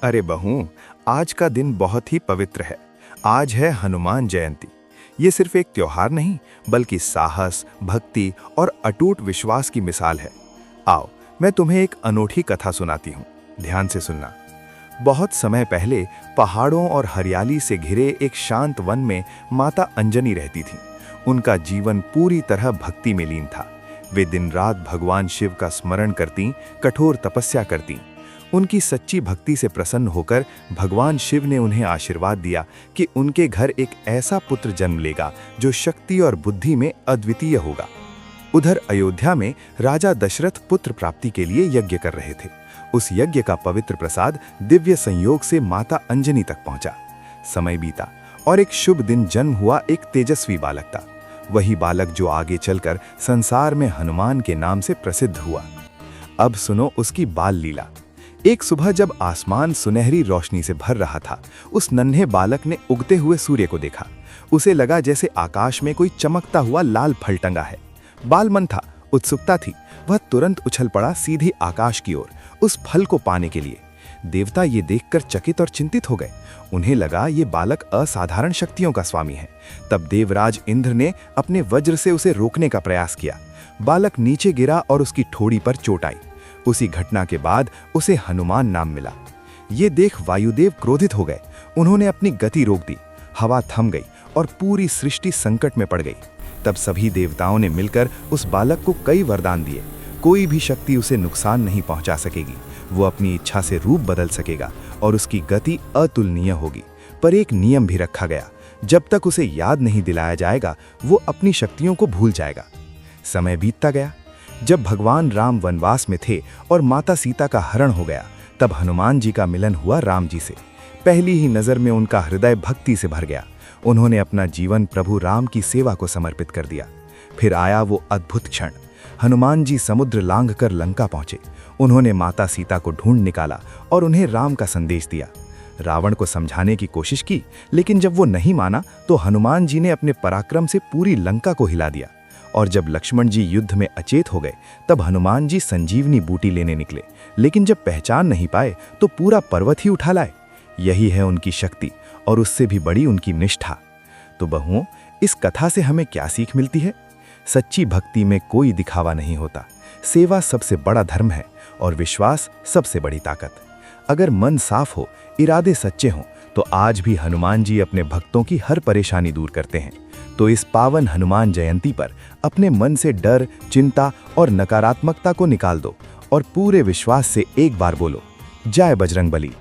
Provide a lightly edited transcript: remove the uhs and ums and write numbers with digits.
अरे बहू, आज का दिन बहुत ही पवित्र है। आज है हनुमान जयंती। ये सिर्फ एक त्योहार नहीं, बल्कि साहस, भक्ति और अटूट विश्वास की मिसाल है। आओ, मैं तुम्हें एक अनोखी कथा सुनाती हूँ। ध्यान से सुनना। बहुत समय पहले पहाड़ों और हरियाली से घिरे एक शांत वन में माता अंजनी रहती थीं। उनका जीवन पूरी तरह भक्ति में लीन था। वे दिन रात भगवान शिव का स्मरण करतीं, कठोर तपस्या करतीं। उनकी सच्ची भक्ति से प्रसन्न होकर भगवान शिव ने उन्हें आशीर्वाद दिया कि उनके घर एक ऐसा पुत्र जन्म लेगा जो शक्ति और बुद्धि में अद्वितीय होगा। उधर अयोध्या में राजा दशरथ पुत्र प्राप्ति के लिए यज्ञ कर रहे थे। उस यज्ञ का पवित्र प्रसाद दिव्य संयोग से माता अंजनी तक पहुंचा। समय बीता और एक शुभ दिन जन्म हुआ एक तेजस्वी बालक था। वही बालक जो आगे चलकर संसार में हनुमान के नाम से प्रसिद्ध हुआ। अब सुनो उसकी बाल लीला। एक सुबह जब आसमान सुनहरी रोशनी से भर रहा था, उस नन्हे बालक ने उगते हुए सूर्य को देखा। उसे लगा जैसे आकाश में कोई चमकता हुआ लाल फल टंगा है। बाल मन था, उत्सुकता थी। वह तुरंत उछल पड़ा सीधी आकाश की ओर, उस फल को पाने के लिए। देवता ये देखकर चकित और चिंतित हो गए। उन्हें लगा ये बालक असाधारण शक्तियों का स्वामी है। तब देवराज इंद्र ने अपने वज्र से उसे रोकने का प्रयास किया। बालक नीचे गिरा और उसकी ठोड़ी पर चोट आई। उसी घटना के बाद उसे हनुमान नाम मिला। ये देख वायुदेव क्रोधित हो गए। उन्होंने अपनी गति रोक दी। हवा थम गई और पूरी सृष्टि संकट में पड़ गई। तब सभी देवताओं ने मिलकर उस बालक को कई वरदान दिए। कोई भी शक्ति उसे नुकसान नहीं पहुंचा सकेगी। वो अपनी इच्छा से रूप बदल सकेगा और उसकी गति अतुलनीय होगी। पर एक नियम भी रखा गया, जब तक उसे याद नहीं दिलाया जाएगा वो अपनी शक्तियों को भूल जाएगा। समय बीतता गया। जब भगवान राम वनवास में थे और माता सीता का हरण हो गया, तब हनुमान जी का मिलन हुआ राम जी से। पहली ही नज़र में उनका हृदय भक्ति से भर गया। उन्होंने अपना जीवन प्रभु राम की सेवा को समर्पित कर दिया। फिर आया वो अद्भुत क्षण। हनुमान जी समुद्र लांघकर लंका पहुंचे। उन्होंने माता सीता को ढूंढ निकाला और उन्हें राम का संदेश दिया। रावण को समझाने की कोशिश की, लेकिन जब वो नहीं माना तो हनुमान जी ने अपने पराक्रम से पूरी लंका को हिला दिया। और जब लक्ष्मण जी युद्ध में अचेत हो गए, तब हनुमान जी संजीवनी बूटी लेने निकले, लेकिन जब पहचान नहीं पाए तो पूरा पर्वत ही उठा लाए। यही है उनकी शक्ति और उससे भी बड़ी उनकी निष्ठा। तो बहुओं, इस कथा से हमें क्या सीख मिलती है? सच्ची भक्ति में कोई दिखावा नहीं होता। सेवा सबसे बड़ा धर्म है और विश्वास सबसे बड़ी ताकत। अगर मन साफ हो, इरादे सच्चे हों, तो आज भी हनुमान जी अपने भक्तों की हर परेशानी दूर करते हैं। तो इस पावन हनुमान जयंती पर अपने मन से डर, चिंता और नकारात्मकता को निकाल दो और पूरे विश्वास से एक बार बोलो, जय बजरंगबली।